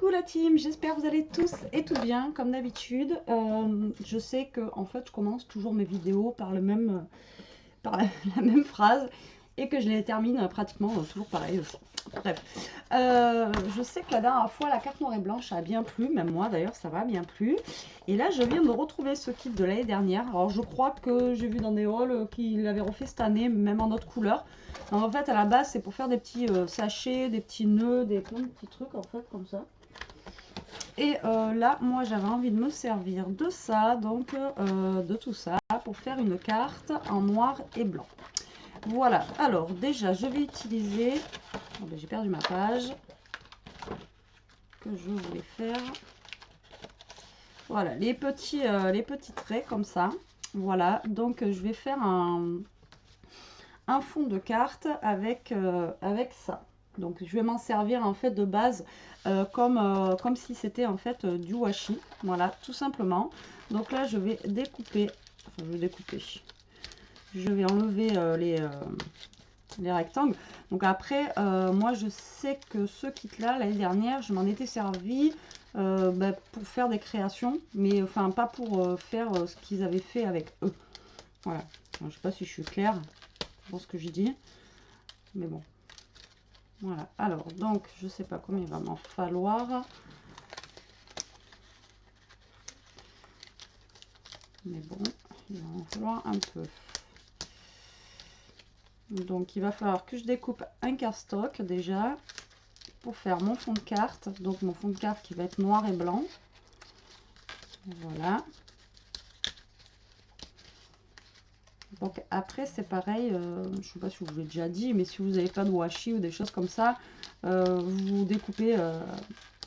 Coucou la team, j'espère que vous allez tous et toutes bien comme d'habitude. Je sais que en fait je commence toujours mes vidéos par par la même phrase et que je les termine pratiquement toujours pareil aussi. Bref, je sais que la dernière fois la carte noire et blanche a bien plu, même moi d'ailleurs ça m'a bien plu. Et là je viens de retrouver ce kit de l'année dernière. Alors je crois que j'ai vu dans des hauls qu'il l'avait refait cette année, même en autre couleur. Alors, en fait à la base c'est pour faire des petits sachets, des petits nœuds, plein de petits trucs en fait comme ça. Et là, moi, j'avais envie de me servir de ça, donc de tout ça, pour faire une carte en noir et blanc. Voilà, alors déjà, je vais utiliser... Oh, ben, j'ai perdu ma page que je voulais faire. Voilà, les petits traits comme ça. Voilà, donc je vais faire un fond de carte avec ça. Donc je vais m'en servir en fait de base comme si c'était en fait du washi. Voilà, tout simplement. Donc là je vais découper, je vais enlever les rectangles. Donc après moi je sais que ce kit là l'année dernière je m'en étais servi pour faire des créations, mais enfin pas pour faire ce qu'ils avaient fait avec eux. Voilà, alors, je sais pas si je suis claire pour ce que j'ai dit, mais bon. Voilà, alors donc je sais pas combien il va m'en falloir, mais bon, il va en falloir un peu. Donc il va falloir que je découpe un cardstock déjà pour faire mon fond de carte. Donc mon fond de carte qui va être noir et blanc. Voilà. Donc après c'est pareil, je sais pas si je vous l'ai déjà dit, mais si vous n'avez pas de washi ou des choses comme ça, vous découpez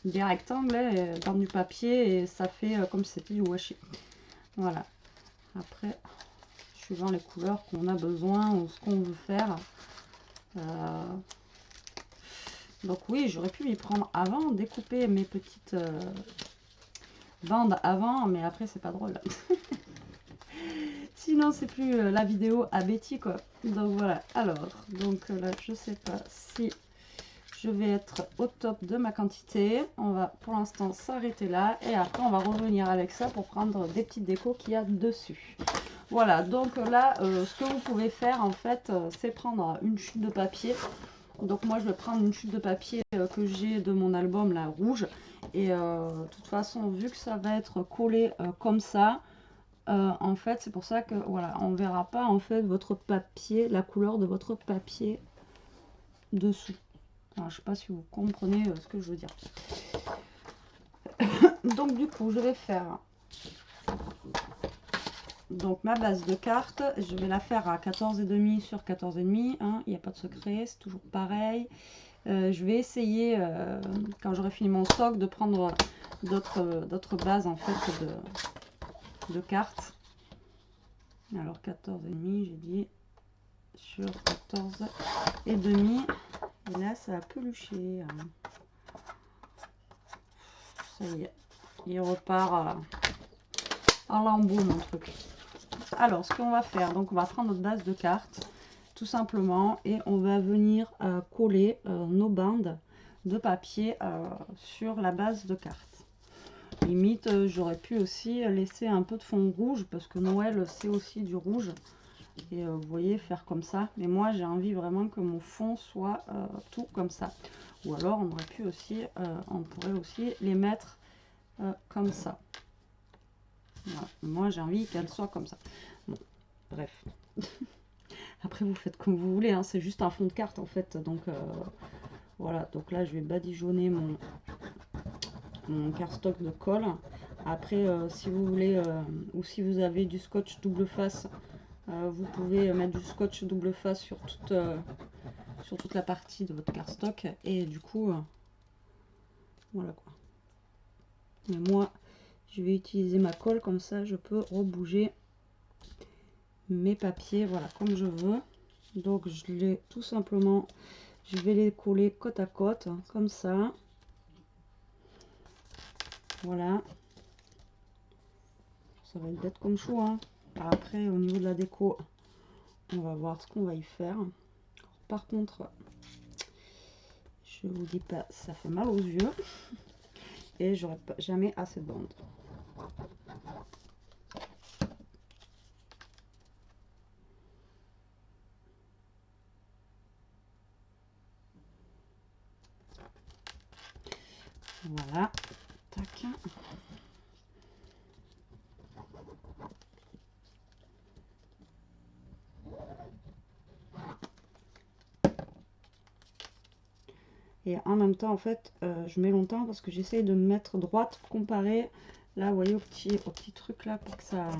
des rectangles dans du papier et ça fait comme si c'était du washi. Voilà. Après, suivant les couleurs qu'on a besoin ou ce qu'on veut faire. Donc oui, j'aurais pu m'y prendre avant, découper mes petites bandes avant, mais après c'est pas drôle. Sinon c'est plus la vidéo à Betty quoi. Donc voilà, alors, donc là je sais pas si je vais être au top de ma quantité. On va pour l'instant s'arrêter là et après on va revenir avec ça pour prendre des petites décos qu'il y a dessus. Voilà, donc là ce que vous pouvez faire en fait c'est prendre une chute de papier. Donc moi je vais prendre une chute de papier que j'ai de mon album là rouge. Et de toute façon vu que ça va être collé comme ça, en fait c'est pour ça que voilà, on verra pas en fait votre papier, la couleur de votre papier dessous. Alors, je sais pas si vous comprenez ce que je veux dire. Donc du coup je vais faire donc ma base de carte, je vais la faire à 14,5 sur 14,5, hein, il n'y a pas de secret, c'est toujours pareil. Je vais essayer quand j'aurai fini mon stock de prendre d'autres bases en fait de cartes. Alors 14,5 j'ai dit sur 14,5 et là ça a peluché. Ça y est, il repart en lambeau mon truc. Alors ce qu'on va faire, donc on va prendre notre base de cartes tout simplement et on va venir coller nos bandes de papier sur la base de cartes. Limite j'aurais pu aussi laisser un peu de fond rouge parce que Noël c'est aussi du rouge et vous voyez faire comme ça, mais moi j'ai envie vraiment que mon fond soit tout comme ça, ou alors on aurait pu aussi on pourrait aussi les mettre comme ça. Voilà. Moi j'ai envie qu'elle soit comme ça. Bon, bref. Après vous faites comme vous voulez, hein. C'est juste un fond de carte en fait. Donc voilà, donc là je vais badigeonner mon cardstock de colle. Après si vous voulez ou si vous avez du scotch double face, vous pouvez mettre du scotch double face sur toute la partie de votre cardstock. Et du coup voilà quoi. Mais moi je vais utiliser ma colle, comme ça je peux rebouger mes papiers voilà comme je veux. Donc je les tout simplement, je vais les coller côte à côte hein, comme ça. Voilà, ça va être bête comme chou hein. Après au niveau de la déco on va voir ce qu'on va y faire. Par contre je vous dis pas, ça fait mal aux yeux. et j'aurai jamais assez de bandes. Voilà, tac. Et en même temps, en fait, je mets longtemps parce que j'essaye de me mettre droite pour comparer. Là, vous voyez, au petit truc là, pour que ça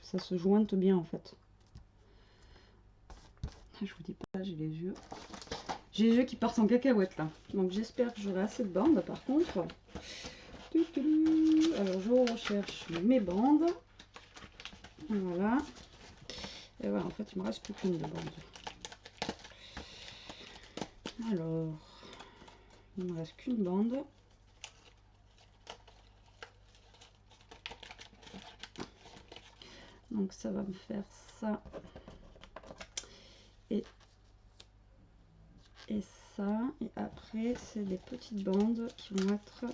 se jointe bien, en fait. Je vous dis pas, j'ai les yeux. J'ai les yeux qui partent en cacahuète là. Donc j'espère que j'aurai assez de bandes par contre. Alors je recherche mes bandes. Voilà. Et voilà, en fait il me reste plus qu'une de bande. Alors, il me reste qu'une bande. Donc ça va me faire ça. Et ça. Et après c'est des petites bandes qui vont être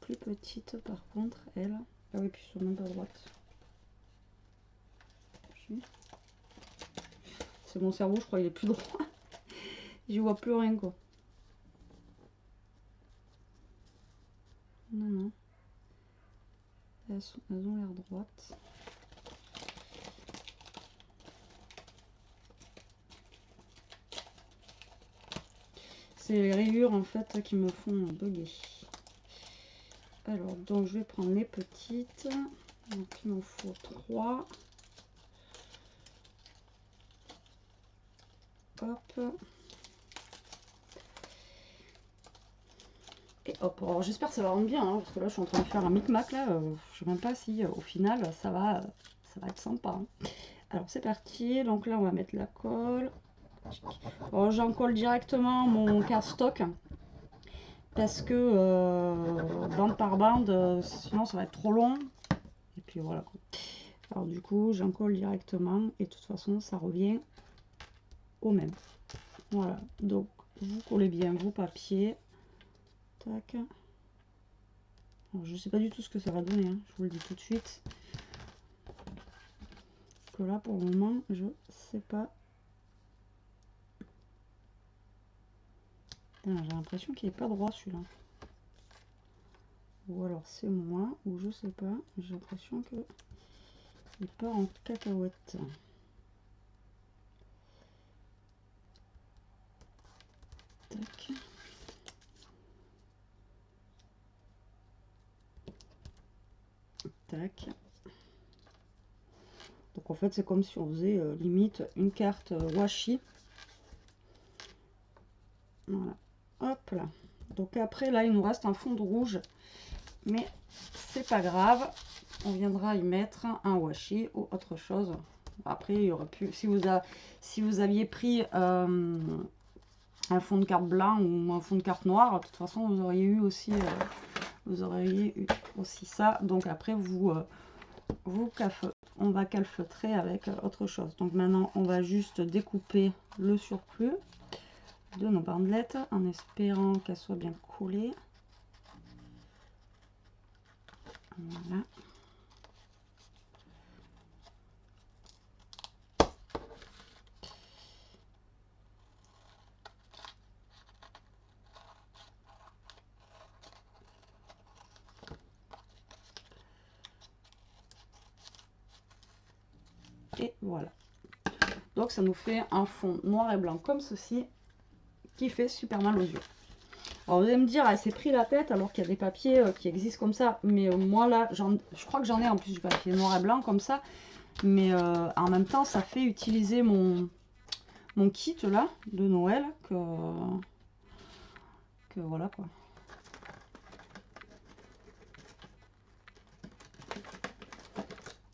plus petites par contre, elles. Ah oui, puis sur même pas droite. C'est mon cerveau, je crois il est plus droit. J'y vois plus rien quoi. Non, non. Elles ont l'air droites. C'est les rayures en fait qui me font bugger. Alors, donc je vais prendre les petites. Donc il m'en faut 3. Hop. Et hop. Alors j'espère que ça va rendre bien, hein, parce que là je suis en train de faire un micmac là. Je sais même pas si au final ça va être sympa. Hein. Alors c'est parti. Donc là on va mettre la colle. Bon, j'en colle directement mon cardstock. Parce que bande par bande, sinon ça va être trop long. Et puis voilà quoi. Alors du coup j'en colle directement et de toute façon ça revient au même. Voilà, donc vous collez bien vos papiers. Tac. Alors, je sais pas du tout ce que ça va donner, hein, je vous le dis tout de suite. Parce que là pour le moment je sais pas. J'ai l'impression qu'il est pas droit celui-là. Ou alors c'est moi, ou je sais pas. J'ai l'impression que il part en cacahuète. Tac. Tac. Donc en fait c'est comme si on faisait limite une carte washi. Voilà. Hop là. Donc après là il nous reste un fond de rouge. Mais c'est pas grave. On viendra y mettre un washi ou autre chose. Après il y aurait pu. Si vous aviez pris un fond de carte blanc ou un fond de carte noire, de toute façon vous auriez eu aussi ça. Donc après on va calfeutrer avec autre chose. Donc maintenant on va juste découper le surplus de nos bandelettes en espérant qu'elles soient bien collées. Voilà. Et voilà. Donc ça nous fait un fond noir et blanc comme ceci qui fait super mal aux yeux. Alors vous allez me dire, elle s'est pris la tête alors qu'il y a des papiers qui existent comme ça. Mais moi là, je crois que j'en ai en plus du papier noir et blanc comme ça. Mais en même temps, ça fait utiliser mon kit là de Noël que voilà quoi.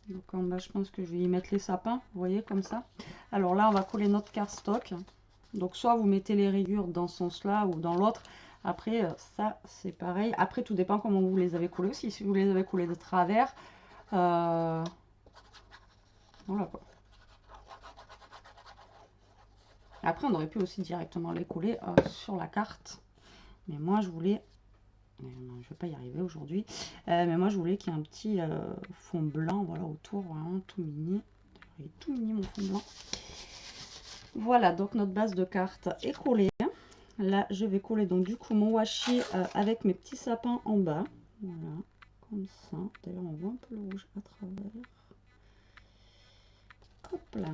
Donc en bas, je pense que je vais y mettre les sapins, vous voyez, comme ça. Alors là, on va coller notre cardstock. Donc soit vous mettez les rayures dans ce sens-là ou dans l'autre. Après, ça, c'est pareil. Après, tout dépend comment vous les avez collés aussi. Si vous les avez collés de travers, voilà quoi. Après, on aurait pu aussi directement les coller sur la carte. Mais moi, je voulais... Non, je vais pas y arriver aujourd'hui. Mais moi, je voulais qu'il y ait un petit fond blanc, voilà, autour, vraiment tout mini. Il est tout mini, mon fond blanc. Voilà, donc notre base de carte est collée. Là, je vais coller donc du coup mon washi avec mes petits sapins en bas. Voilà, comme ça. D'ailleurs, on voit un peu le rouge à travers. Hop là.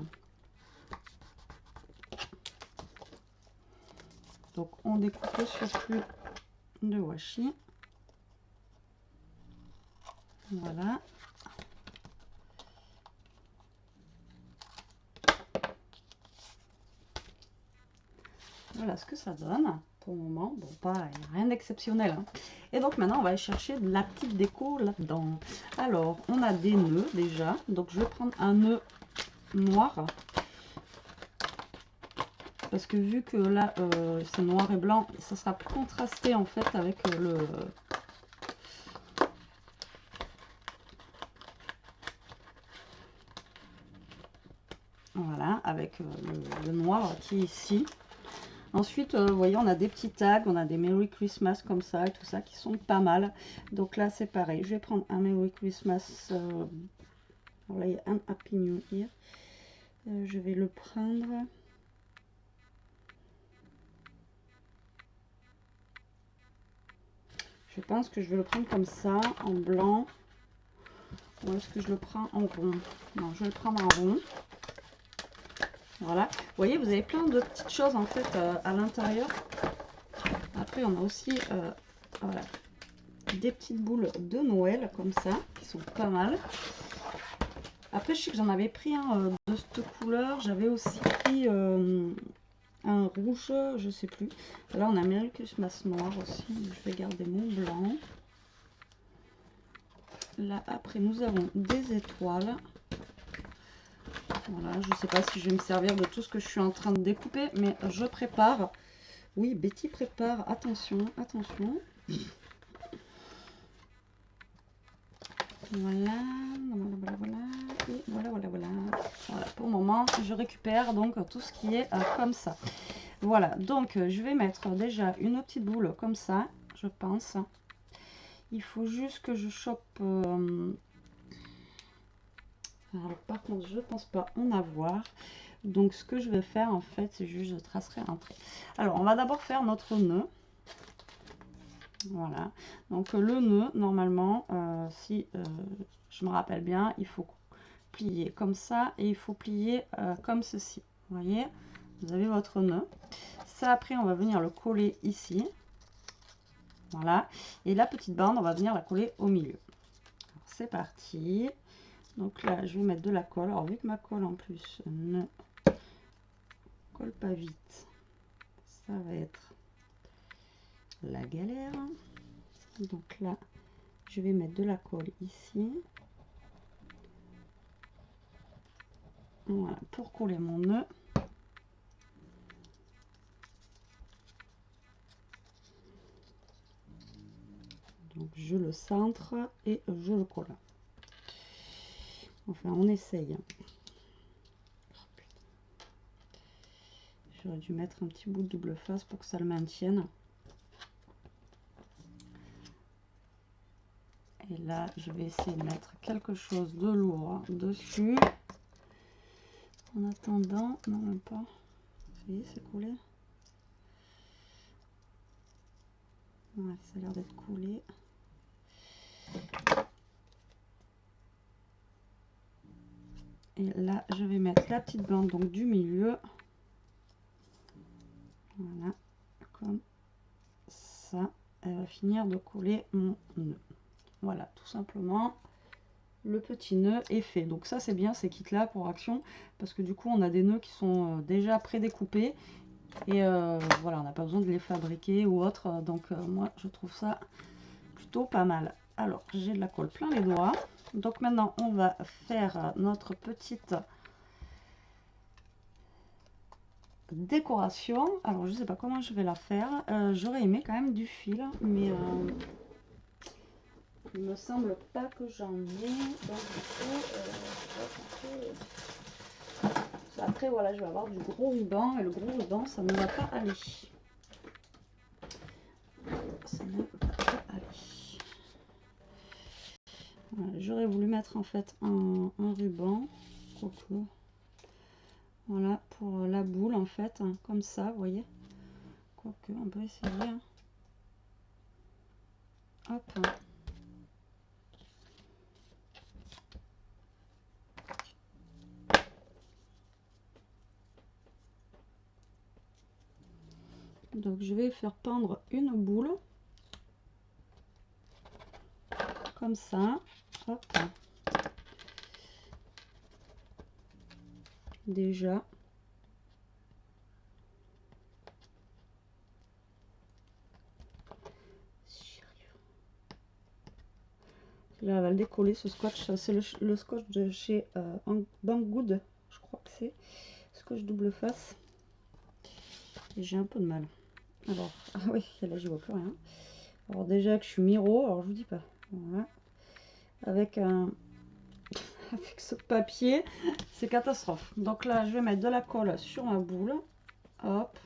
Donc, on découpe le surplus de washi. Voilà. Voilà ce que ça donne. Pour le moment, bon, pas rien d'exceptionnel. Hein. Et donc maintenant, on va aller chercher de la petite déco là-dedans. Alors, on a des nœuds déjà. Donc, je vais prendre un nœud noir. Parce que vu que là, c'est noir et blanc, ça sera plus contrasté en fait avec le... Voilà, avec le noir qui est ici. Ensuite, vous voyez, on a des petits tags, on a des Merry Christmas comme ça et tout ça qui sont pas mal. Donc là, c'est pareil. Je vais prendre un Merry Christmas. Alors là, il y a un Happy New Year. Je vais le prendre. Je pense que je vais le prendre comme ça, en blanc. Ou est-ce que je le prends en rond? Non, je vais le prendre en rond. Voilà. Vous voyez, vous avez plein de petites choses en fait à l'intérieur. Après, on a aussi voilà, des petites boules de Noël comme ça, qui sont pas mal. Après, je sais que j'en avais pris un de cette couleur. J'avais aussi pris un rouge, je sais plus. Là, on a Merry Christmas noir aussi. Je vais garder mon blanc. Là, après, nous avons des étoiles. Voilà, je ne sais pas si je vais me servir de tout ce que je suis en train de découper, mais je prépare. Oui, Betty prépare. Attention, attention. Voilà, voilà, voilà. Et voilà, voilà, voilà. Voilà, pour le moment, je récupère donc tout ce qui est comme ça. Voilà, donc je vais mettre déjà une petite boule comme ça, je pense. Il faut juste que je chope... Alors, par contre, je pense pas en avoir. Donc, ce que je vais faire, en fait, c'est juste, je tracerai un trait. Alors, on va d'abord faire notre nœud. Voilà. Donc, le nœud, normalement, si je me rappelle bien, il faut plier comme ça et il faut plier comme ceci. Vous voyez, vous avez votre nœud. Ça, après, on va venir le coller ici. Voilà. Et la petite bande, on va venir la coller au milieu. C'est parti. Donc là, je vais mettre de la colle. Alors, vu que ma colle, en plus, ne colle pas vite, ça va être la galère. Donc là, je vais mettre de la colle ici. Voilà, pour coller mon nœud. Donc je le centre et je le colle. Enfin, on essaye. J'aurais dû mettre un petit bout de double face pour que ça le maintienne. Et là, je vais essayer de mettre quelque chose de lourd dessus. En attendant, non, même pas. Vous voyez, c'est collé. Ouais, ça a l'air d'être collé. Et là, je vais mettre la petite bande donc du milieu. Voilà, comme ça. Elle va finir de coller mon nœud. Voilà, tout simplement. Le petit nœud est fait. Donc ça, c'est bien ces kits-là pour Action. Parce que du coup, on a des nœuds qui sont déjà pré-découpés. Et voilà, on n'a pas besoin de les fabriquer ou autre. Donc moi, je trouve ça plutôt pas mal. Alors, j'ai de la colle plein les doigts. Donc maintenant, on va faire notre petite décoration. Alors, je sais pas comment je vais la faire. J'aurais aimé quand même du fil, mais il me semble pas que j'en ai. Donc, du coup, ça va après, voilà, je vais avoir du gros ruban. Et le gros ruban, ça ne va pas aller. Ça ne va pas aller. Voilà, j'aurais voulu mettre en fait un ruban. Quoique. Voilà, pour la boule en fait, hein, comme ça, vous voyez. Quoique, on peut essayer. Hein. Hop. Donc je vais faire pendre une boule. Comme ça. Hop. Déjà. Là, elle va le décoller ce scotch. C'est le scotch de chez Banggood. Je crois que c'est scotch double face. Et j'ai un peu de mal. Alors, ah oui, là, j'y vois plus rien. Alors, déjà que je suis miro, alors je vous dis pas. Voilà. Avec un. Avec ce papier, c'est catastrophe. Donc là, je vais mettre de la colle sur ma boule. Hop.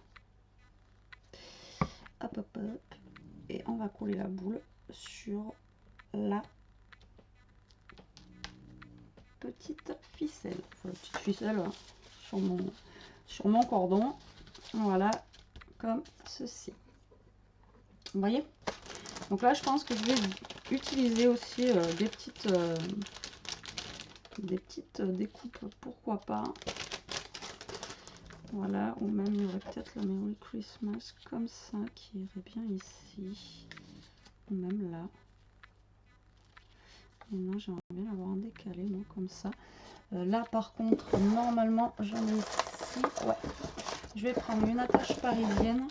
Hop, hop, hop. Et on va coller la boule sur la petite ficelle. Enfin, la petite ficelle hein, sur mon cordon. Voilà, comme ceci. Vous voyez? Donc là, je pense que je vais utiliser aussi des petites découpes, pourquoi pas. Voilà, ou même il y aurait peut-être la Merry Christmas comme ça qui irait bien ici. Ou même là. Et moi, j'aimerais bien l'avoir en décalé, non, comme ça. Là, par contre, normalement, j'en ai ici. Ouais. Je vais prendre une attache parisienne.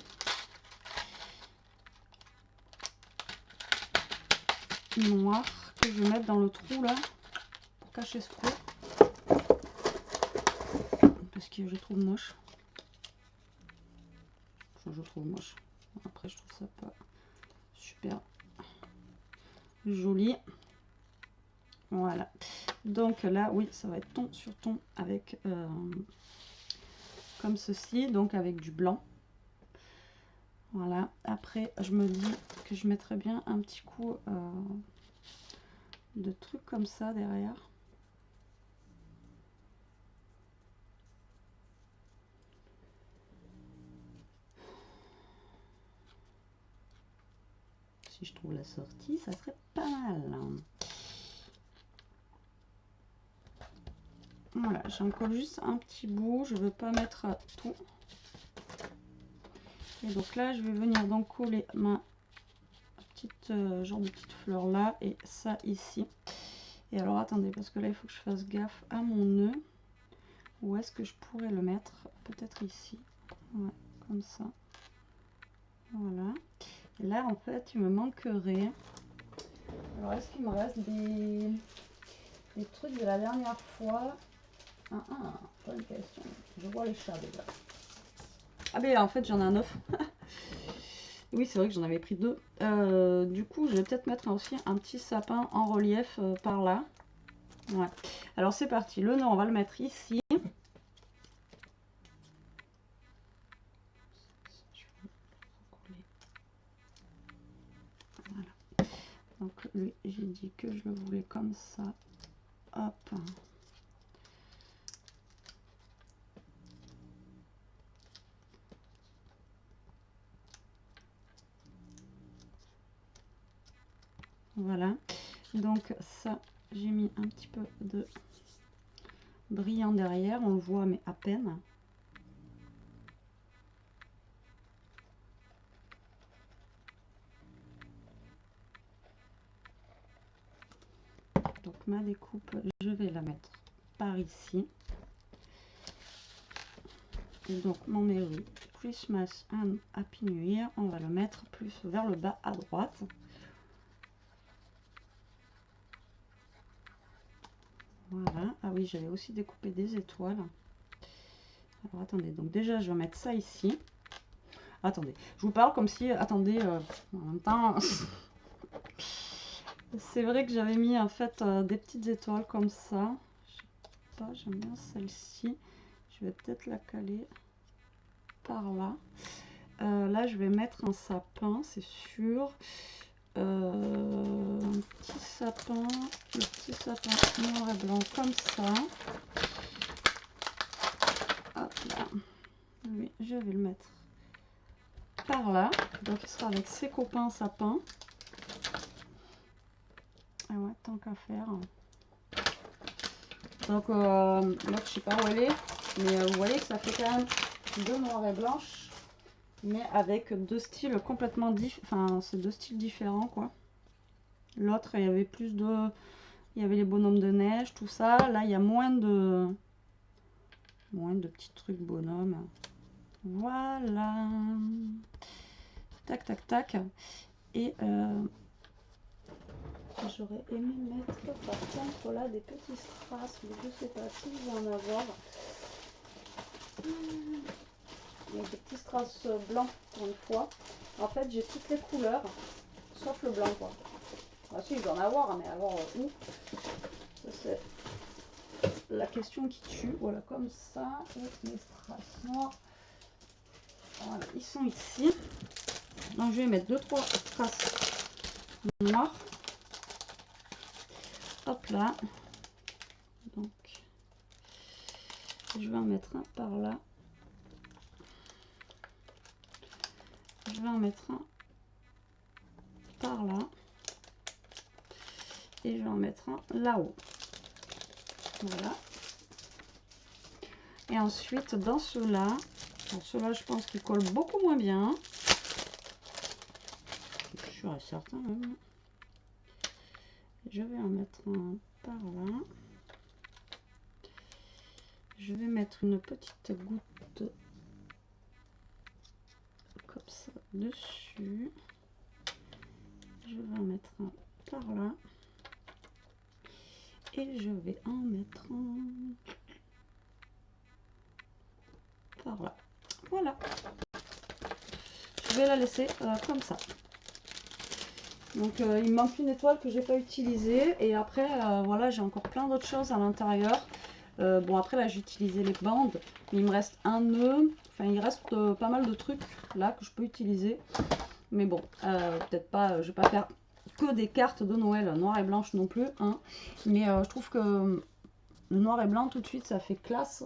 Noire que je vais mettre dans le trou là pour cacher ce trou parce que je trouve moche. Enfin, je trouve moche. Après, je trouve ça pas super joli. Voilà. Donc là, oui, ça va être ton sur ton avec comme ceci, donc avec du blanc. Voilà. Après, je me dis que je mettrais bien un petit coup de trucs comme ça derrière. Si je trouve la sortie, ça serait pas mal. Voilà, j'en colle juste un petit bout, je veux pas mettre tout. Et donc là, je vais venir donc coller ma petite genre de petite fleur là et ça ici. Et alors attendez, parce que là il faut que je fasse gaffe à mon nœud. Où est-ce que je pourrais le mettre? Peut-être ici. Ouais, comme ça. Voilà. Et là en fait, il me manquerait. Alors est-ce qu'il me reste des trucs de la dernière fois? Bonne question. Je vois les chats déjà. Ah ben en fait j'en ai un 9. Oui c'est vrai que j'en avais pris deux. Du coup je vais peut-être mettre aussi un petit sapin en relief par là. Ouais. Alors c'est parti. Le nœud on va le mettre ici. Voilà. Donc lui j'ai dit que je le voulais comme ça. Hop. Voilà, donc ça, j'ai mis un petit peu de brillant derrière, on le voit mais à peine. Donc ma découpe, je vais la mettre par ici. Et donc mon Merry Christmas and Happy New Year, on va le mettre plus vers le bas à droite. Voilà. Ah oui, j'avais aussi découpé des étoiles. Alors attendez, donc déjà je vais mettre ça ici. Attendez, je vous parle comme si, attendez, en même temps, c'est vrai que j'avais mis en fait des petites étoiles comme ça. Je sais pas, j'aime bien celle-ci. Je Je vais peut-être la caler par là. Là, je vais mettre un sapin, c'est sûr. Un petit sapin, le petit sapin noir et blanc comme ça. Hop là. Lui, je vais le mettre par là. Donc, il sera avec ses copains sapins. Ah ouais, tant qu'à faire. Donc, là, je sais pas où elle est, mais vous voyez que ça fait quand même deux noirs et blanches, mais avec deux styles complètement différents. Enfin, c'est deux styles différents, quoi. L'autre, il y avait plus de... Il y avait les bonhommes de neige, tout ça. Là, il y a moins de petits trucs bonhommes. Voilà. Tac, tac, tac. Et j'aurais aimé mettre par contre là des petits strass, mais je sais pas si je vais en avoir. Il y a des petits strass blancs pour une fois. En fait, j'ai toutes les couleurs, sauf le blanc, quoi. Ah si, je vais en avoir, mais alors où? Ça, c'est la question qui tue. Voilà, comme ça. Et les strass noirs. Voilà, ils sont ici. Donc, je vais mettre 2-3 strass noirs. Hop là. Donc, je vais en mettre un par là. Je vais en mettre un par là. Et je vais en mettre un là-haut. Voilà. Et ensuite, dans ceux-là, ceux-là, je pense qu'ils collent beaucoup moins bien. Je suis sûre et certain même. Je vais en mettre un par là. Je vais mettre une petite goutte comme ça dessus. Je vais en mettre un par là. Et je vais en mettre un par là. Voilà. Je vais la laisser comme ça. Donc il me manque une étoile que j'ai pas utilisée. Et après, voilà, j'ai encore plein d'autres choses à l'intérieur. Bon, après là, j'ai utilisé les bandes. Mais il me reste un nœud. Enfin, il reste pas mal de trucs là que je peux utiliser. Mais bon, peut-être pas, je vais pas faire que des cartes de Noël noir et blanche non plus. Hein. Mais je trouve que le noir et blanc tout de suite, ça fait classe.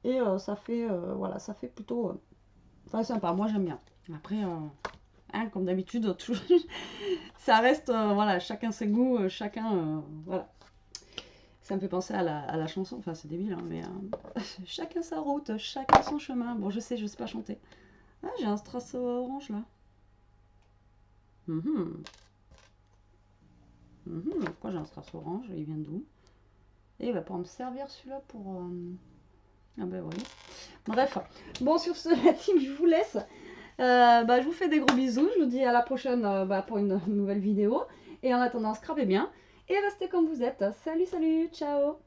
Et ça fait, voilà, ça fait plutôt sympa. Moi, j'aime bien. Après... Hein, comme d'habitude, ça reste, voilà, chacun ses goûts, chacun, voilà. Ça me fait penser à la chanson, enfin c'est débile, hein, mais chacun sa route, chacun son chemin. Bon, je sais pas chanter. Ah, j'ai un strass orange là. Pourquoi j'ai un strass orange? Il vient d'où? Et il va pouvoir me servir celui-là pour... Ah ben oui. Bref, bon sur ce, la team, je vous laisse. Je vous fais des gros bisous, je vous dis à la prochaine pour une nouvelle vidéo. Et en attendant, scrapez bien et restez comme vous êtes. Salut, salut, ciao!